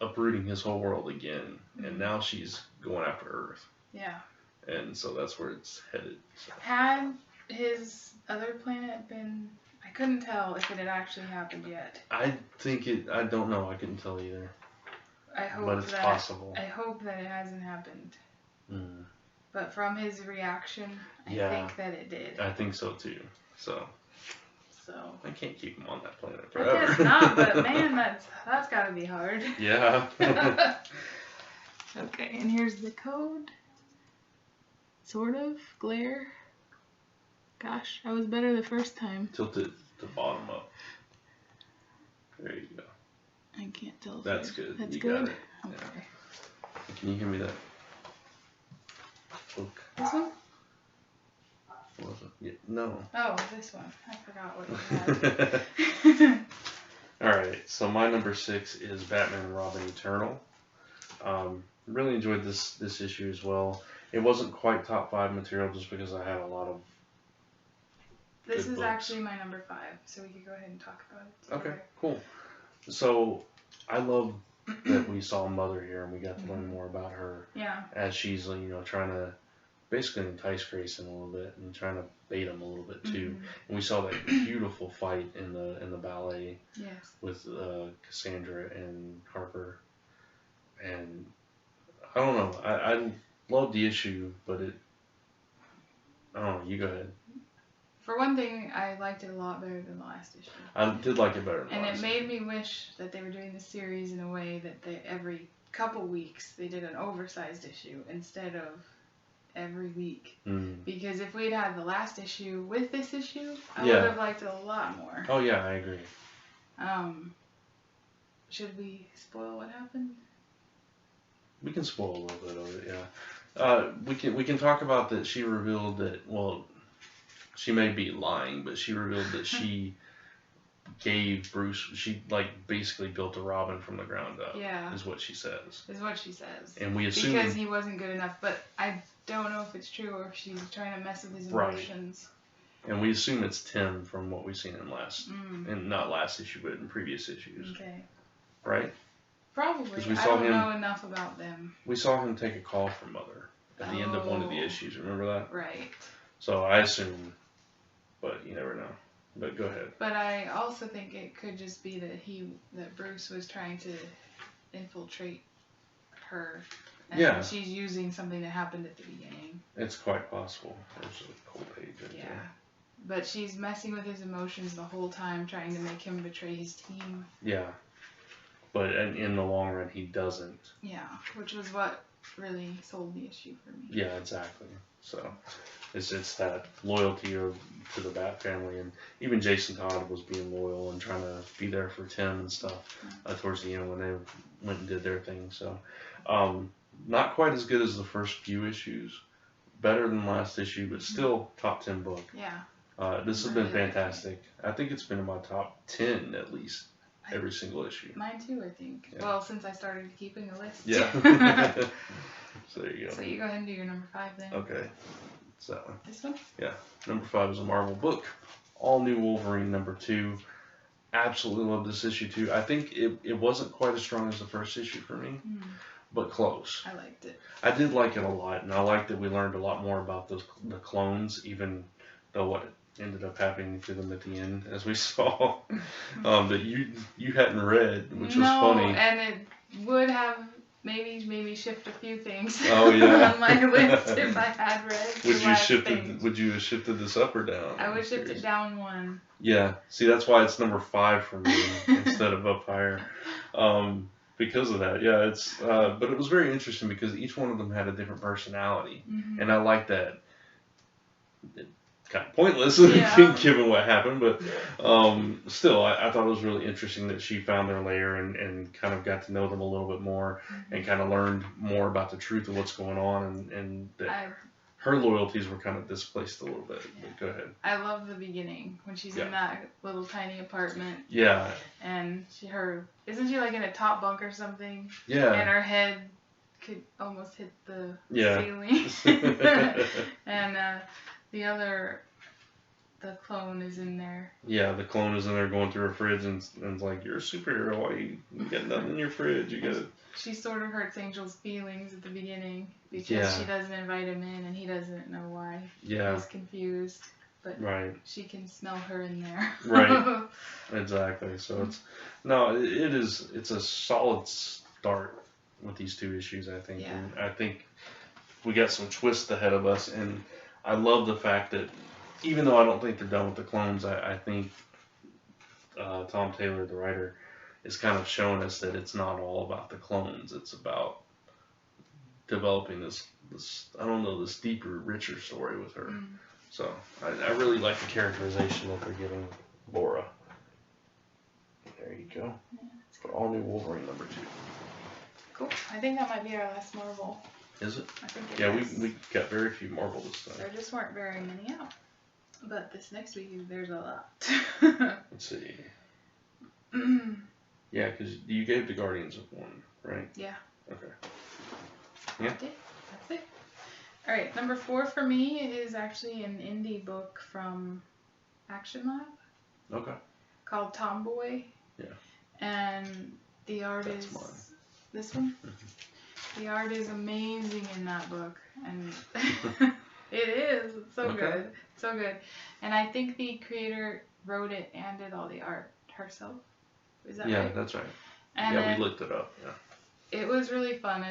uprooting his whole world again, and now she's going after Earth. Yeah. And so that's where it's headed. So. Had his other planet been... I couldn't tell if it had actually happened yet. I don't know. I couldn't tell either. But it's possible. I hope that it hasn't happened. But from his reaction, I think that it did. I think so too. So I can't keep him on that planet forever. I guess not, but man, that's gotta be hard. Yeah. Okay, and here's the code. Sort of. Glare. Gosh, I was better the first time. Tilt it to bottom up. There you go. I can't tell. That's good. That's you good? Got it. Okay. Yeah. Can you hear me that? Look. This one? What was it? Yeah, no. Oh, this one. I forgot what you had. Alright, so my number 6 is Batman and Robin Eternal. Really enjoyed this issue as well. It wasn't quite top 5 material just because I had a lot of This is books. actually my number 5, so we could go ahead and talk about it. Okay, cool. So I love that we saw Mother here and we got to learn more about her. Yeah. As she's trying to basically entice Grayson a little bit and trying to bait him a little bit too. And we saw that beautiful fight in the ballet. Yes. With Cassandra and Harper. And I don't know. I love the issue, but I don't know. You go ahead. For one thing, I liked it a lot better than the last issue. I did like it better than the and last it made me wish that they were doing the series in a way that every couple weeks they did an oversized issue instead of every week. Because if we'd had the last issue with this issue, I would have liked it a lot more. Oh yeah, I agree. Should we spoil what happened? We can spoil a little bit of it, yeah. We can talk about that she revealed that, well, she may be lying, but she revealed that she gave Bruce, she basically built a Robin from the ground up. Yeah. Is what she says. And we assume... Because he wasn't good enough, but I don't know if it's true or if she's trying to mess with his emotions. Right. And we assume it's Tim from what we've seen in and not last issue, but in previous issues. Okay. Right? Probably. I don't know enough about them. We saw him take a call from Mother at the end of one of the issues. Remember that? Right. So I assume, but you never know. But go ahead. But I also think it could just be that Bruce was trying to infiltrate her. And she's using something that happened at the beginning. It's quite possible. There's a cool page right there. but she's messing with his emotions the whole time, trying to make him betray his team. Yeah. But in the long run, he doesn't. Yeah, which was what really sold the issue for me. Yeah, exactly. So it's that loyalty to the Bat family, and even Jason Todd was being loyal and trying to be there for Tim and stuff towards the end when they went and did their thing. So not quite as good as the first few issues. Better than last issue, but still top 10 book. Yeah. This has been fantastic. I think it's been in my top 10 at least. Every single issue. Mine too, I think. Yeah. Well, since I started keeping a list. Yeah. So there you go. So you go ahead and do your number 5 then. Okay. So. This one? Yeah. Number 5 is a Marvel book. All New Wolverine number 2. Absolutely love this issue too. I think it wasn't quite as strong as the first issue for me, but close. I liked it. I did like it a lot, and I liked that we learned a lot more about the clones, even though what ended up happening to them at the end, as we saw, that you hadn't read, which was funny. And it would have maybe shift a few things on my list if I had read. Would you have shifted this up or down? I would shift it down 1. Yeah, see, that's why it's number 5 for me instead of up higher. Because of that, yeah, it's but it was very interesting because each one of them had a different personality, and I like that. Kind of pointless given what happened, but still, I thought it was really interesting that she found their lair and kind of got to know them a little bit more and kind of learned more about the truth of what's going on and that her loyalties were kind of displaced a little bit. But go ahead. I love the beginning when she's in that little tiny apartment. Yeah. And isn't she like in a top bunk or something? Yeah. And her head could almost hit the ceiling. And the clone is in there. Yeah, the clone is in there going through her fridge and it's like, you're a superhero, why you got nothing in your fridge? You got it. She sort of hurts Angel's feelings at the beginning because she doesn't invite him in and he doesn't know why. Yeah. He's confused. But she can smell her in there. Right. Exactly. So it's a solid start with these 2 issues, I think. Yeah. And I think we got some twists ahead of us, and I love the fact that even though I don't think they're done with the clones, I think Tom Taylor, the writer, is kind of showing us that it's not all about the clones. It's about developing this this deeper, richer story with her. So I really like the characterization that they're giving Laura. There you go. Yeah, for All New Wolverine number 2. Cool. I think that might be our last Marvel. Is it? I think it is. We got very few Marvel this time. There just weren't very many out. But this next week, there's a lot. Let's see. Yeah, because you gave the Guardians of 1, right? Yeah. Okay. Yeah. That's it. All right, number 4 for me is actually an indie book from Action Lab. Okay. Called Tomboy. Yeah. And the art is mine. This one? The art is amazing in that book, and it is. It's so good. So good. And I think the creator wrote it and did all the art herself. Is that right? Yeah, that's right. And we looked it up. Yeah. It was really fun.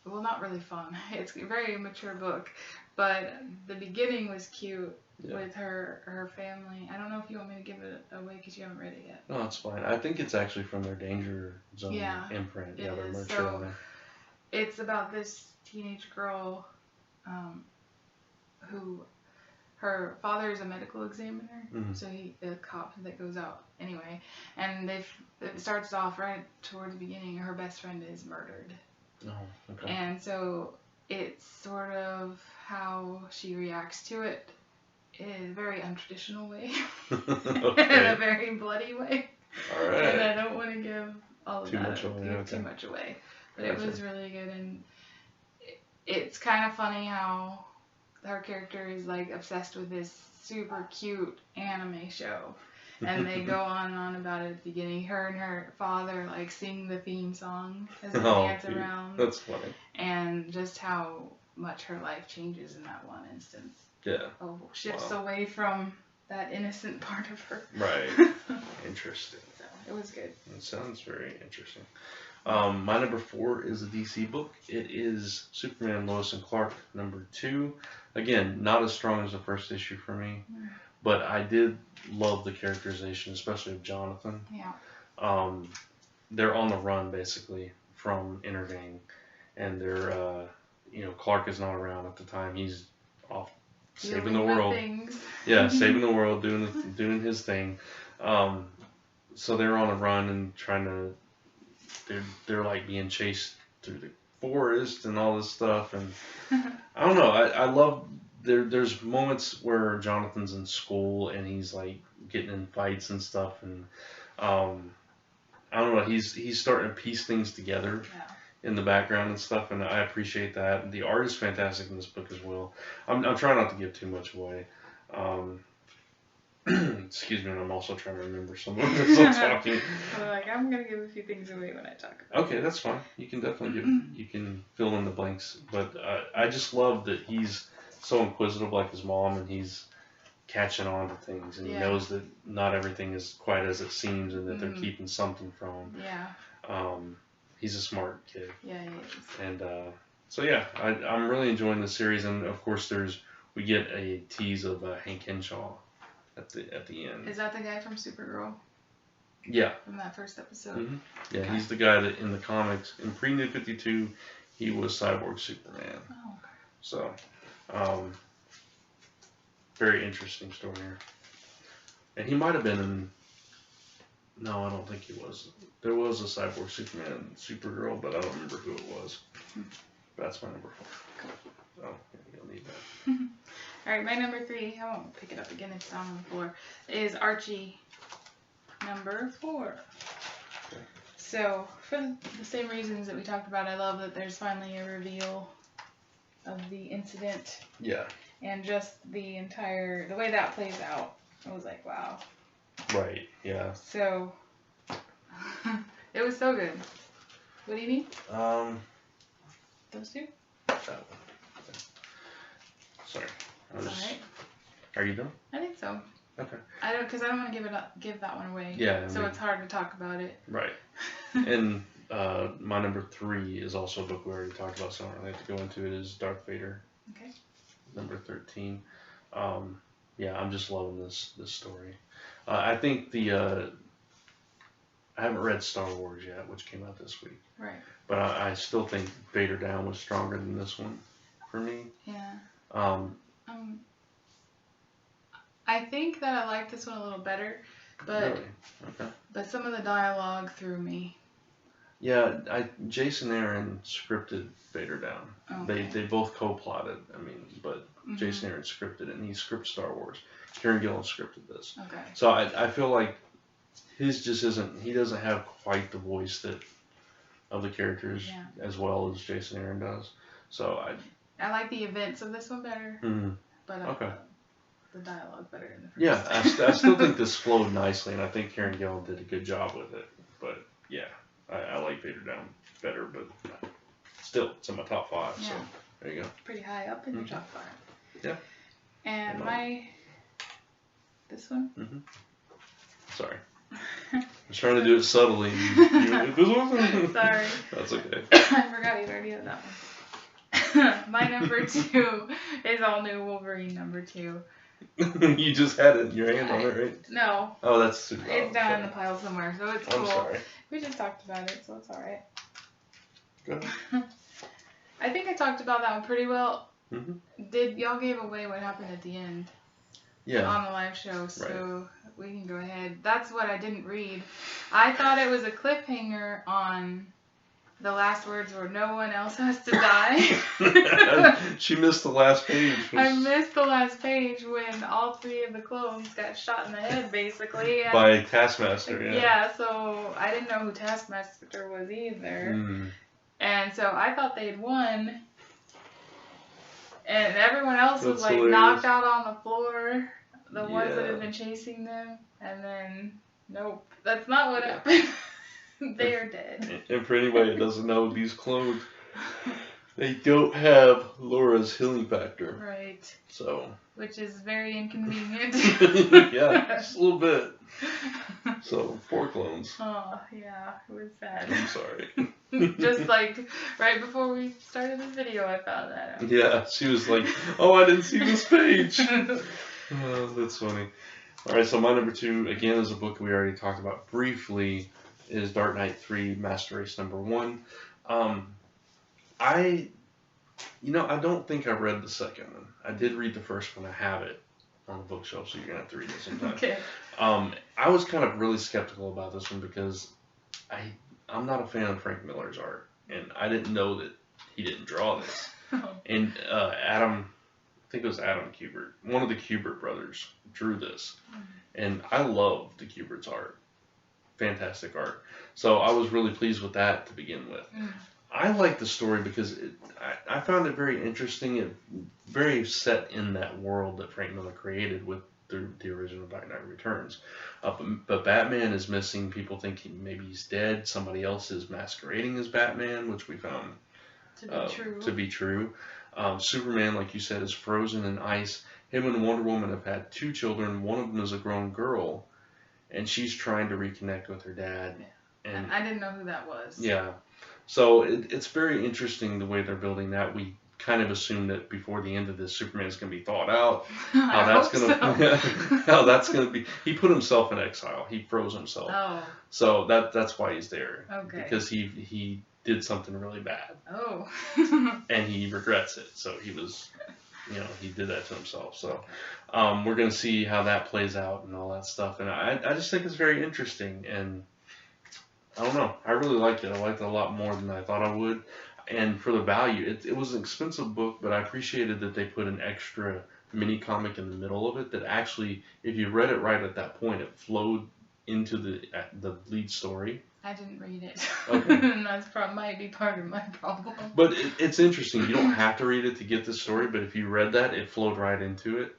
Well, not really fun. It's a very mature book, but the beginning was cute with her family. I don't know if you want me to give it away because you haven't read it yet. No, it's fine. I think it's actually from their Danger Zone imprint. Yeah, they're mature. So it's about this teenage girl who her father is a medical examiner, so a cop that goes out anyway. And it starts off right towards the beginning. Her best friend is murdered. Oh, okay. And so it's sort of how she reacts to it in a very untraditional way, in a very bloody way. All right. And I don't want to give all of too much away. But it was really good, and it's kind of funny how her character is like obsessed with this super cute anime show. And they go on and on about it at the beginning. Her and her father like sing the theme song as they dance around. That's funny. And just how much her life changes in that one instance. Yeah. Shifts away from that innocent part of her. Right. Interesting. So it was good. It sounds very interesting. My number 4 is a DC book. It is Superman, Lois and Clark, number 2. Again, not as strong as the first issue for me, but I did love the characterization, especially of Jonathan. Yeah. They're on the run basically from Intergang, and they're Clark is not around at the time. He's off saving the world. Yeah, saving the world, doing his thing. So they're on a run and trying to. They're like being chased through the forest and all this stuff, and I don't know. I love there's moments where Jonathan's in school and he's like getting in fights and stuff, and I don't know. He's starting to piece things together in the background and stuff, and I appreciate that. The art is fantastic in this book as well. I'm trying not to give too much away. Excuse me, and I'm also trying to remember some of it as I'm talking. I'm gonna give a few things away when I talk about it. Okay, that's fine. You can definitely you can fill in the blanks. But I just love that he's so inquisitive like his mom, and he's catching on to things, and he knows that not everything is quite as it seems, and that they're keeping something from him. Yeah. He's a smart kid. Yeah, he is. And so yeah, I'm really enjoying the series, and of course we get a tease of Hank Henshaw at the end. Is that the guy from Supergirl? Yeah. From that first episode. Mm-hmm. Yeah, okay. He's the guy that in the comics in Pre-New 52 he was Cyborg Superman. Oh. Okay. So, very interesting story here. And he might have been in. No, I don't think he was. There was a Cyborg Superman, Supergirl, but I don't remember who it was. That's my number 4. Oh, you'll need that. All right, my number 3. I won't pick it up again. It's down on the floor. Is Archie, number 4. Okay. So for the same reasons that we talked about, I love that there's finally a reveal of the incident. Yeah. And just the way that plays out, I was like, wow. Right. Yeah. So it was so good. What do you need? Those two? That one. Okay. Sorry. Alright. Are you done? I think so. Okay. Because I don't want to give that one away. Yeah. So it's hard to talk about it. Right. And my number 3 is also a book we already talked about, so I don't really have to go into it. Is Darth Vader. Okay. Number 13. Yeah, I'm just loving this story. I think I haven't read Star Wars yet, which came out this week. Right. But I still think Vader Down was stronger than this one for me. Yeah. I think that I like this one a little better, but really? Okay. But some of the dialogue threw me. Yeah, Jason Aaron scripted Vader Down. Okay. They both co-plotted. But Jason Aaron scripted it, and he scripted Star Wars. Kieran Gillen scripted this. Okay. So I feel like his just isn't. He doesn't have quite the voice of the characters as well as Jason Aaron does. So I like the events of this one better. Mm-hmm. But okay. The dialogue better in the first. Yeah, I still think this flowed nicely, and I think Kieran Gillen did a good job with it. But yeah, I like Vader Down better, but still, it's in my top 5. Yeah. So there you go. Pretty high up in your top 5. Yeah. And this one. Mm-hmm. Sorry. I was trying to do it subtly. This one? Sorry. That's okay. I forgot you already had that one. My number 2 is All New Wolverine number 2. You just had it in your hand on it, right? No. Oh, that's super. It's down in the pile somewhere, so it's cool. I'm sorry. We just talked about it, so it's alright. Good. I think I talked about that one pretty well. Mm-hmm. Y'all gave away what happened at the end? Yeah. On the live show, so we can go ahead. That's what I didn't read. I thought it was a cliffhanger on the last words where no one else has to die. She missed the last page. I missed the last page when all 3 of the clones got shot in the head, basically. By Taskmaster, yeah. Yeah, so I didn't know who Taskmaster was either. And so I thought they'd won. And everyone else was like hilarious. Knocked out on the floor. The ones that had been chasing them. And then, nope. That's not what happened. They are dead. And for anybody that doesn't know, these clones, they don't have Laura's healing factor. Right. So. Which is very inconvenient. Yeah, just a little bit. So, 4 clones. Oh, yeah. It was sad. I'm sorry. Just like right before we started this video, I found that out. Yeah, she was like, oh, I didn't see this page. Oh, that's funny. All right, so my number 2 again is a book we already talked about briefly. Is Dark Knight 3 Master Race #1. I don't think I read the second one. I did read the first one. I have it on the bookshelf, so you're gonna have to read it sometime. Okay. I was kind of really skeptical about this one because I'm not a fan of Frank Miller's art, and I didn't know that he didn't draw this. And I think it was Adam Kubert, one of the Kubert brothers, drew this, and I love the Kubert's art. Fantastic art. So I was really pleased with that to begin with. I like the story because I found it very interesting. It very set in that world that Frank Miller created with the original Dark Knight Returns. But Batman is missing. People think maybe he's dead. Somebody else is masquerading as Batman, which we found to be true. Superman, like you said, is frozen in ice. Him and Wonder Woman have had 2 children. One of them is a grown girl, and she's trying to reconnect with her dad. Yeah. And I didn't know who that was. Yeah. So it's very interesting the way they're building that. We kind of assume that before the end of this, Superman is going to be thought out. How that's going to be. He put himself in exile. He froze himself. Oh. So that's why he's there. Okay. Because he did something really bad. Oh. And he regrets it. So he did that to himself. So we're going to see how that plays out and all that stuff. And I just think it's very interesting. And I don't know. I really liked it. I liked it a lot more than I thought I would. And for the value, it was an expensive book, but I appreciated that they put an extra mini comic in the middle of it that actually, if you read it right at that point, it flowed into the lead story. I didn't read it. Okay. That might be part of my problem. But it's interesting. You don't have to read it to get the story, but if you read that, it flowed right into it.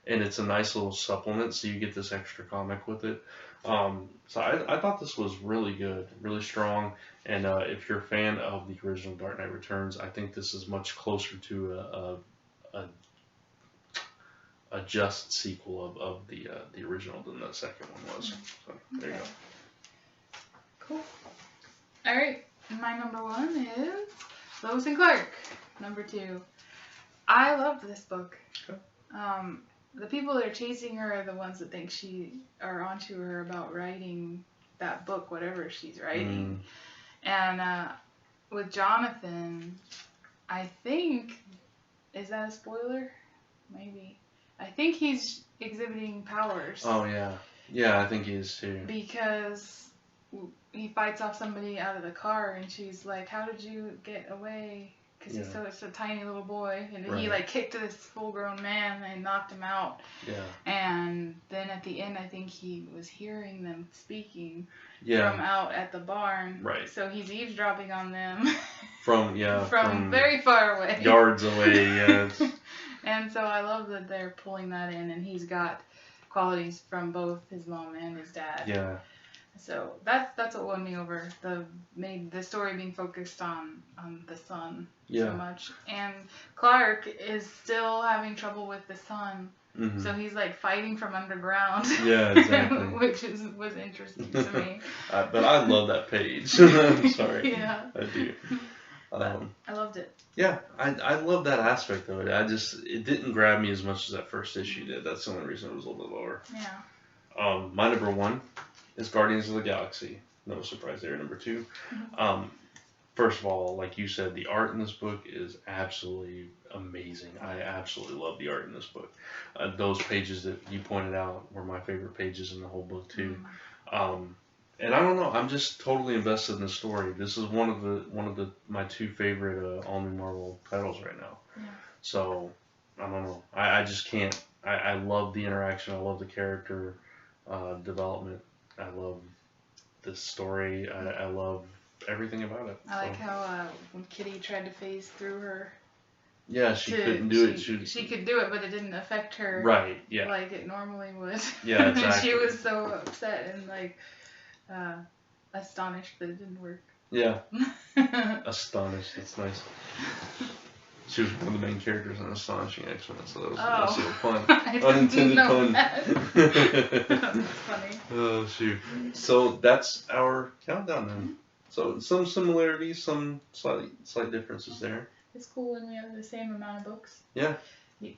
And it's a nice little supplement, so you get this extra comic with it. So I thought this was really good, really strong. And if you're a fan of the original Dark Knight Returns, I think this is much closer to a just sequel of the original than the second one was. So there you go. Cool. All right, my number 1 is Lois and Clark. Number 2. I loved this book. Okay. The people that are chasing her are the ones that think she are onto her about writing that book, whatever she's writing. And with Jonathan, I think, is that a spoiler? Maybe. I think he's exhibiting powers. Oh, yeah. Yeah, I think he is too. Because he fights off somebody out of the car and she's like, how did you get away? Because he's such a tiny little boy, and he kicked this full-grown man and knocked him out. Yeah. And then at the end, I think he was hearing them speaking from out at the barn. Right. So he's eavesdropping on them. From very far away. Yards away. Yeah. And so I love that they're pulling that in, and he's got qualities from both his mom and his dad. Yeah. So that's what won me over. The story being focused on the son so much, and Clark is still having trouble with the son. Mm-hmm. So he's like fighting from underground. Yeah, exactly. Which was interesting to me. But I love that page. I'm sorry. Yeah. I do. I loved it. Yeah, I love that aspect of it. It didn't grab me as much as that first issue did. That's the only reason it was a little bit lower. Yeah. My number 1 is Guardians of the Galaxy. No surprise there. Number 2. Mm-hmm. First of all, like you said, the art in this book is absolutely amazing. I absolutely love the art in this book. Those pages that you pointed out were my favorite pages in the whole book too. Mm-hmm. And I don't know, I'm just totally invested in the story. This is one of my 2 favorite all new Marvel titles right now. Yeah. So I don't know. I just can't. I love the interaction. I love the character development. I love this story. I love everything about it. I like how when Kitty tried to phase through her. Yeah, she couldn't do it. She could do it, but it didn't affect her. Right. Yeah. Like it normally would. Yeah, exactly. She was so upset and like astonished that it didn't work. Yeah. Astonished. That's nice. She was one of the main characters in Astonishing X-Men, so that was a fun. Unintended pun. That's funny. Oh, shoot. So that's our countdown then. So some similarities, some slight differences there. It's cool when we have the same amount of books. Yeah.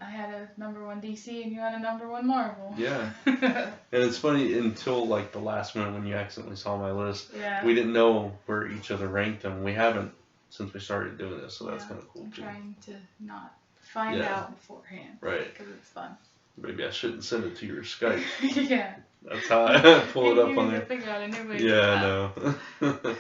I had a #1 DC and you had a #1 Marvel. Yeah. And it's funny, until like the last minute when you accidentally saw my list, Yeah. we didn't know where each other ranked them. We haven't since we started doing this, so that's kind of cool I'm too. trying to not find out beforehand. Right. Because it's fun. Maybe I shouldn't send it to your Skype. Yeah. That's how I pull it up You on need to there. figure out a new way Yeah, I know.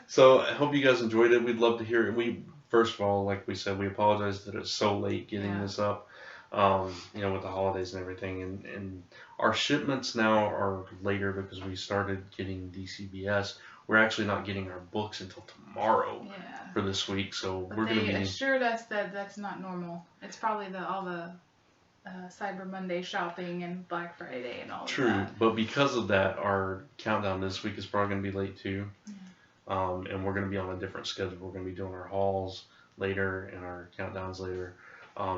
So I hope you guys enjoyed it. We'd love to hear it. First of all, like we said, we apologize that it's so late getting this up. You know, with the holidays and everything, and our shipments now are later because we started getting DCBS. We're actually not getting our books until tomorrow for this week, so But we're going to be. They assured us that that's not normal. It's probably all the Cyber Monday shopping and Black Friday and all True, of that. but because of that, our countdown this week is probably going to be late too. And we're going to be on a different schedule. We're going to be doing our hauls later and our countdowns later.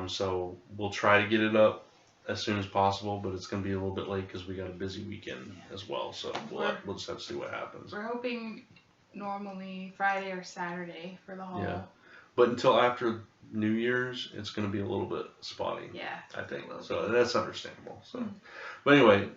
So we'll try to get it up as soon as possible, but it's going to be a little bit late because we got a busy weekend as well. So we'll just have to see what happens. We're hoping normally Friday or Saturday for the haul. Yeah, but until after New Year's, it's going to be a little bit spotty. Yeah, I think so. And that's understandable. So, but anyway,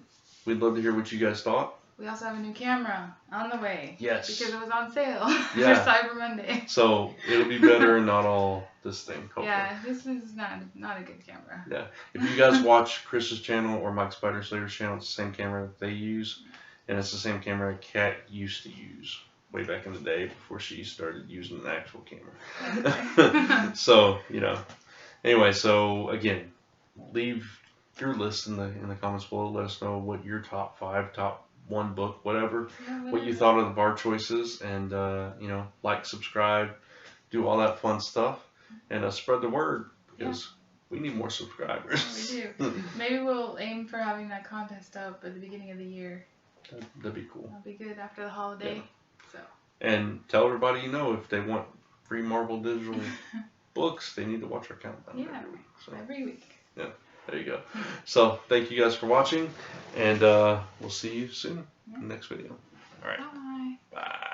we'd love to hear what you guys thought. We also have a new camera on the way. Yes. Because it was on sale for Cyber Monday. So it'll be better and not all this thing, hopefully. Yeah, this is not a good camera. Yeah. If you guys watch Chris's channel or Mike Spider Slater's channel, it's the same camera that they use. And it's the same camera Kat used to use way back in the day before she started using an actual camera. So, you know. Anyway, so again, leave your list in the comments below. Let us know what your top 5, top 1 book, whatever, what you thought of our choices, and you know, like, subscribe, do all that fun stuff, and spread the word because we need more subscribers. We do. Maybe we'll aim for having that contest up at the beginning of the year. That'd be cool. That'll be good after the holiday. Yeah. So. And tell everybody you know if they want free Marvel digital books, they need to watch our countdown every week. So. Every week. Yeah. There you go. So thank you guys for watching, and we'll see you soon in the next video. All right. Bye. Bye.